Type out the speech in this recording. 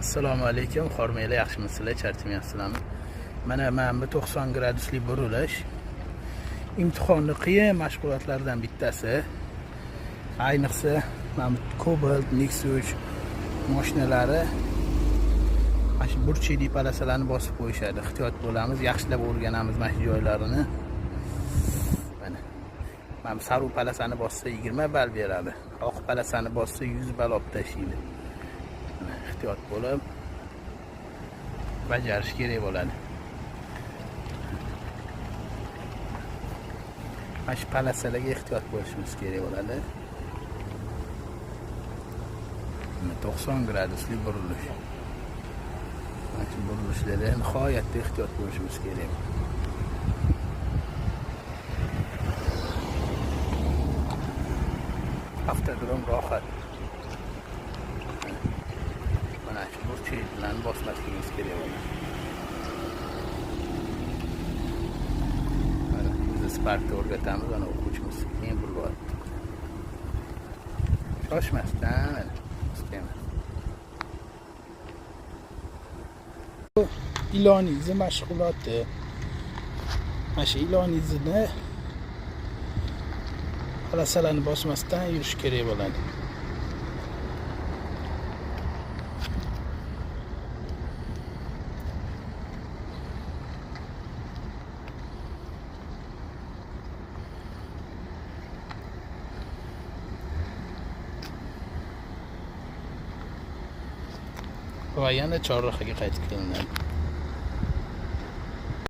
Assalomu alaykum, hormaylar, yaxshimisizlar, charchamayapsizlarmi? Mana bu 90 gradusli burilish imtihonni qiyin mashg'ulotlardan bittasi. Ayniqsa, mana Cobalt, Nexus mashinalari mana shu burchli palasalarni bosib qo'yishadi. Ehtiyot bo'lamiz, yaxshilab o'rganamiz mana shu joylarini. Mana saru palasani bossa 20 ball beradi. Oq palasani bossa 100 ball olib tashlaydi. Ehtiyot bo'lib bajarish kerak bo'ladi. Mana shu palasalarga ehtiyot bo'lishimiz kerak bo'ladi. 90 gradusli burilish. Mana shu burilishlarda nihoyatda ehtiyot bo'lishimiz kerak. Avtodrom rohat. Mana shu burchak bilan bosmasligimiz kerak bo'ladi. Mana biz Sparkda o'rgatamiz, ana o'quvchimiz keyin buryapti. Shoshmasdan, ilonizni mashg'uloti. Mana shu ilonizni palasalarni bosmasdan yurish kerak bo'ladi. Va yana chorrahaga qaytib kelinadi.